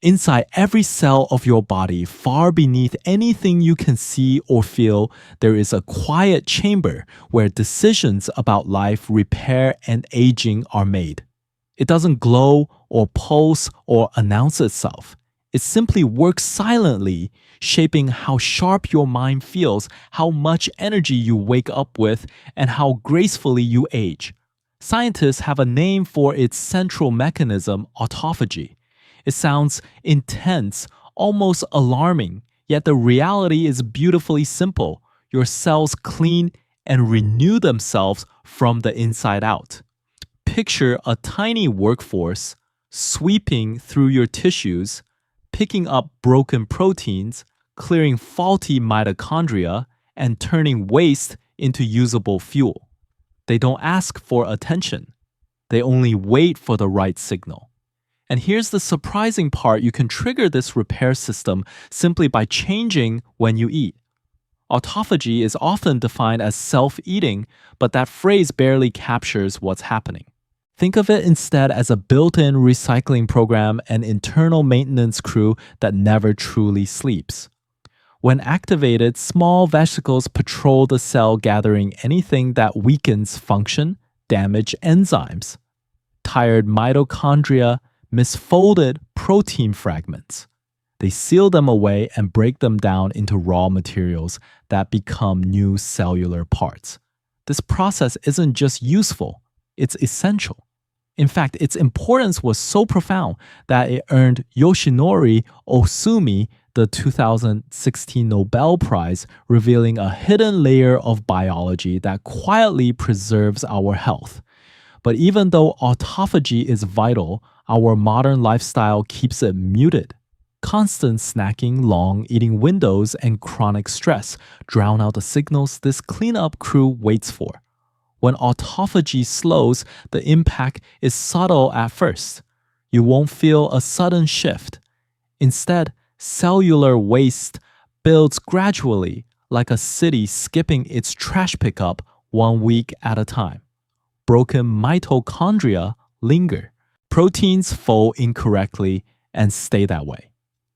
Inside every cell of your body, far beneath anything you can see or feel, there is a quiet chamber where decisions about life, repair, and aging are made. It doesn't glow or pulse or announce itself. It simply works silently, shaping how sharp your mind feels, how much energy you wake up with, and how gracefully you age. Scientists have a name for its central mechanism, autophagy. It sounds intense, almost alarming, yet the reality is beautifully simple. Your cells clean and renew themselves from the inside out. Picture a tiny workforce sweeping through your tissues, picking up broken proteins, clearing faulty mitochondria, and turning waste into usable fuel. They don't ask for attention. They only wait for the right signal. And here's the surprising part: you can trigger this repair system simply by changing when you eat. Autophagy is often defined as self-eating, but that phrase barely captures what's happening. Think of it instead as a built-in recycling program, an internal maintenance crew that never truly sleeps. When activated, small vesicles patrol the cell, gathering anything that weakens function, damage enzymes. Tired mitochondria, misfolded protein fragments. They seal them away and break them down into raw materials that become new cellular parts. This process isn't just useful, it's essential. In fact, its importance was so profound that it earned Yoshinori Ohsumi the 2016 Nobel Prize, revealing a hidden layer of biology that quietly preserves our health. But even though autophagy is vital, our modern lifestyle keeps it muted. Constant snacking, long eating windows, and chronic stress drown out the signals this cleanup crew waits for. When autophagy slows, the impact is subtle at first. You won't feel a sudden shift. Instead, cellular waste builds gradually, like a city skipping its trash pickup 1 week at a time. Broken mitochondria linger. Proteins fold incorrectly and stay that way.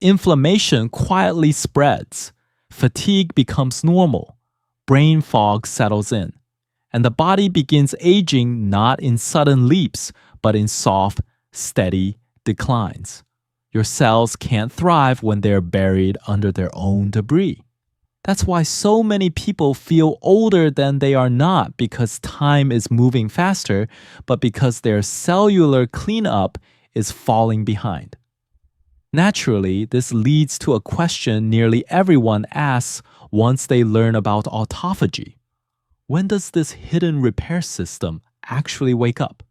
Inflammation quietly spreads. Fatigue becomes normal. Brain fog settles in. And the body begins aging not in sudden leaps, but in soft, steady declines. Your cells can't thrive when they're buried under their own debris. That's why so many people feel older than they are, not because time is moving faster, but because their cellular cleanup is falling behind. Naturally, this leads to a question nearly everyone asks once they learn about autophagy. When does this hidden repair system actually wake up?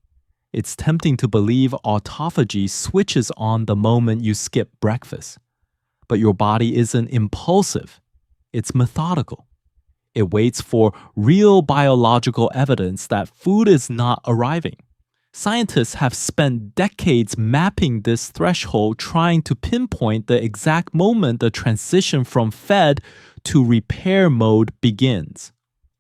It's tempting to believe autophagy switches on the moment you skip breakfast. But your body isn't impulsive. It's methodical. It waits for real biological evidence that food is not arriving. Scientists have spent decades mapping this threshold, trying to pinpoint the exact moment the transition from fed to repair mode begins.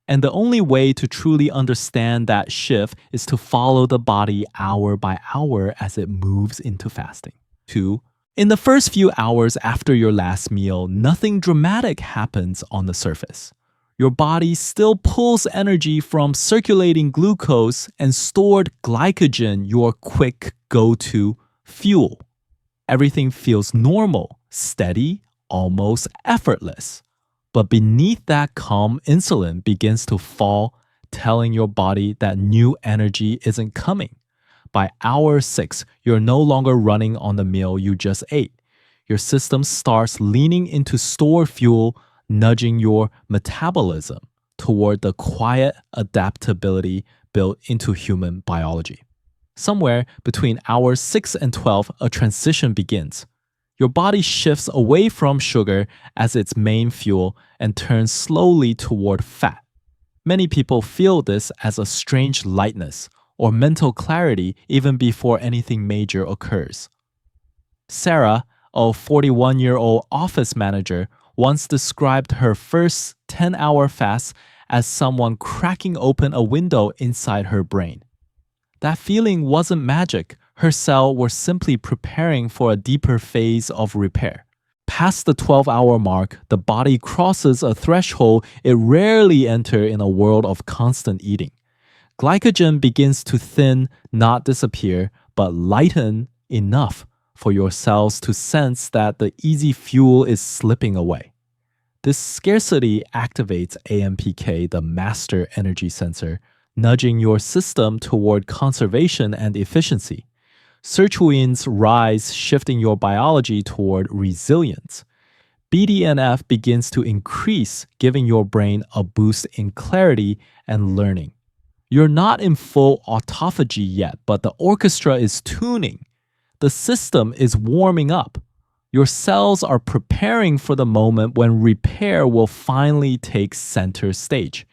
And the only way to truly understand that shift is to follow the body hour by hour as it moves into fasting. 2. In the first few hours after your last meal, nothing dramatic happens on the surface. Your body still pulls energy from circulating glucose and stored glycogen, your quick go-to fuel. Everything feels normal, steady, almost effortless. But beneath that calm, insulin begins to fall, telling your body that new energy isn't coming. By hour 6, you're no longer running on the meal you just ate. Your system starts leaning into stored fuel, nudging your metabolism toward the quiet adaptability built into human biology. Somewhere between hours 6 and 12, a transition begins. Your body shifts away from sugar as its main fuel and turns slowly toward fat. Many people feel this as a strange lightness or mental clarity even before anything major occurs. Sarah, a 41-year-old office manager, once described her first 10-hour fast as someone cracking open a window inside her brain. That feeling wasn't magic. Her cells were simply preparing for a deeper phase of repair. Past the 12-hour mark, the body crosses a threshold it rarely enters in a world of constant eating. Glycogen begins to thin, not disappear, but lighten enough for your cells to sense that the easy fuel is slipping away. This scarcity activates AMPK, the master energy sensor, nudging your system toward conservation and efficiency. Sirtuins rise, shifting your biology toward resilience. BDNF begins to increase, giving your brain a boost in clarity and learning. You're not in full autophagy yet, but the orchestra is tuning. The system is warming up. Your cells are preparing for the moment when repair will finally take center stage.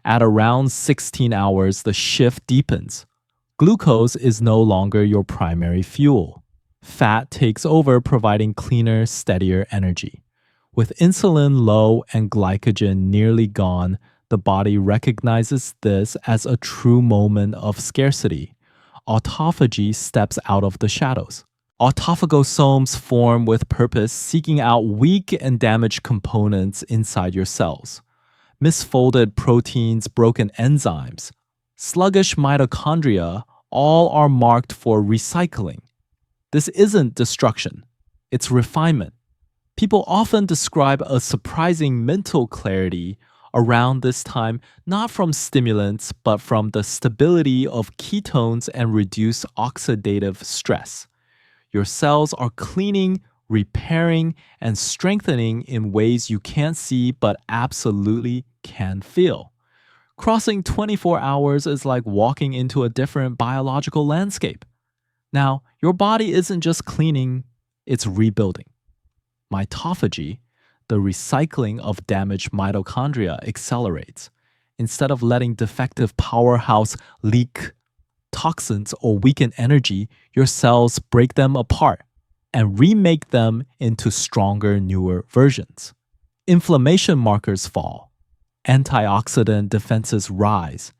At around 16 hours, the shift deepens. Glucose is no longer your primary fuel. Fat takes over, providing cleaner, steadier energy. With insulin low and glycogen nearly gone, the body recognizes this as a true moment of scarcity. Autophagy steps out of the shadows. Autophagosomes form with purpose, seeking out weak and damaged components inside your cells. Misfolded proteins, broken enzymes, sluggish mitochondria, all are marked for recycling. This isn't destruction, it's refinement. People often describe a surprising mental clarity around this time, not from stimulants, but from the stability of ketones and reduced oxidative stress. Your cells are cleaning, repairing, and strengthening in ways you can't see but absolutely can feel. Crossing 24 hours is like walking into a different biological landscape. Now, your body isn't just cleaning, it's rebuilding. Mitophagy, the recycling of damaged mitochondria, accelerates. Instead of letting defective powerhouse leak toxins or weaken energy, your cells break them apart and remake them into stronger, newer versions. Inflammation markers fall. Antioxidant defenses rise.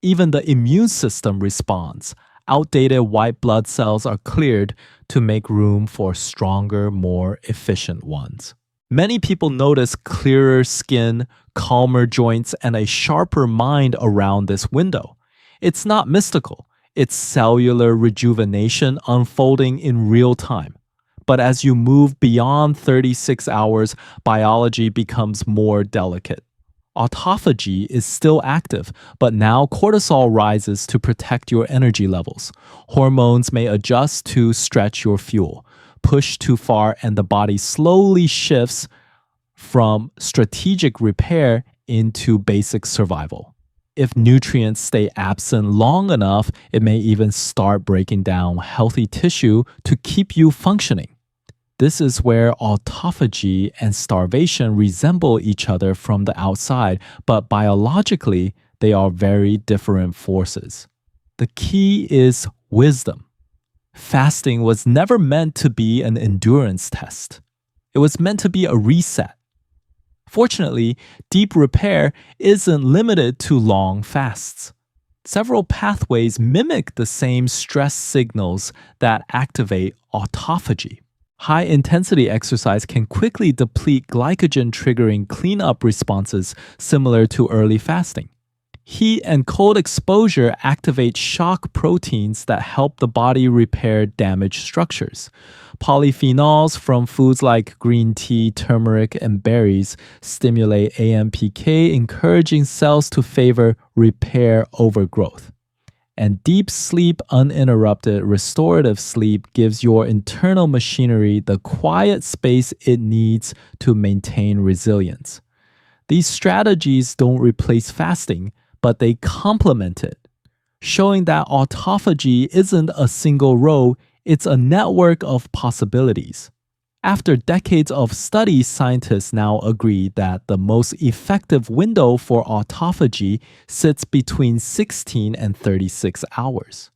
Even the immune system responds. Outdated white blood cells are cleared to make room for stronger, more efficient ones. Many people notice clearer skin, calmer joints, and a sharper mind around this window. It's not mystical. It's cellular rejuvenation unfolding in real time. But as you move beyond 36 hours, biology becomes more delicate. Autophagy is still active, but now cortisol rises to protect your energy levels. Hormones may adjust to stretch your fuel. Push too far, and the body slowly shifts from strategic repair into basic survival. If nutrients stay absent long enough, it may even start breaking down healthy tissue to keep you functioning. This is where autophagy and starvation resemble each other from the outside, but biologically, they are very different forces. The key is wisdom. Fasting was never meant to be an endurance test. It was meant to be a reset. Fortunately, deep repair isn't limited to long fasts. Several pathways mimic the same stress signals that activate autophagy. High-intensity exercise can quickly deplete glycogen, triggering cleanup responses similar to early fasting. Heat and cold exposure activate shock proteins that help the body repair damaged structures. Polyphenols from foods like green tea, turmeric, and berries stimulate AMPK, encouraging cells to favor repair over growth. And deep sleep, uninterrupted restorative sleep, gives your internal machinery the quiet space it needs to maintain resilience. These strategies don't replace fasting, but they complement it, showing that autophagy isn't a single road, it's a network of possibilities. After decades of study, scientists now agree that the most effective window for autophagy sits between 16 and 36 hours.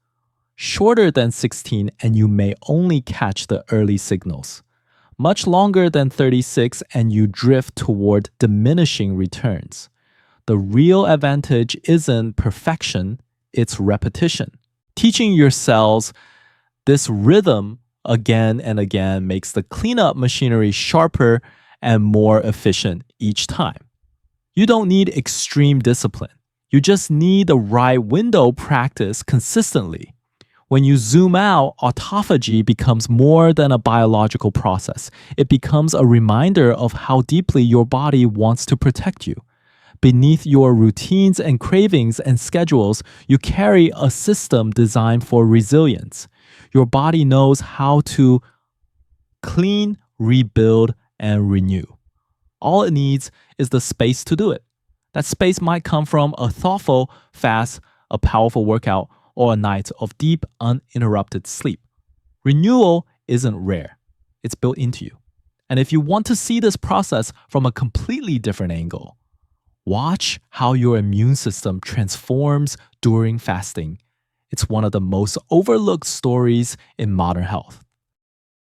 Shorter than 16 and you may only catch the early signals. Much longer than 36 and you drift toward diminishing returns. The real advantage isn't perfection, it's repetition. Teaching your cells This rhythm again and again makes the cleanup machinery sharper and more efficient each time. You don't need extreme discipline. You just need the right window practice consistently. When you zoom out, autophagy becomes more than a biological process. It becomes a reminder of how deeply your body wants to protect you. Beneath your routines and cravings and schedules, you carry a system designed for resilience. Your body knows how to clean, rebuild, and renew. All it needs is the space to do it. That space might come from a thoughtful fast, a powerful workout, or a night of deep, uninterrupted sleep. Renewal isn't rare, it's built into you. And if you want to see this process from a completely different angle, watch how your immune system transforms during fasting. It's one of the most overlooked stories in modern health.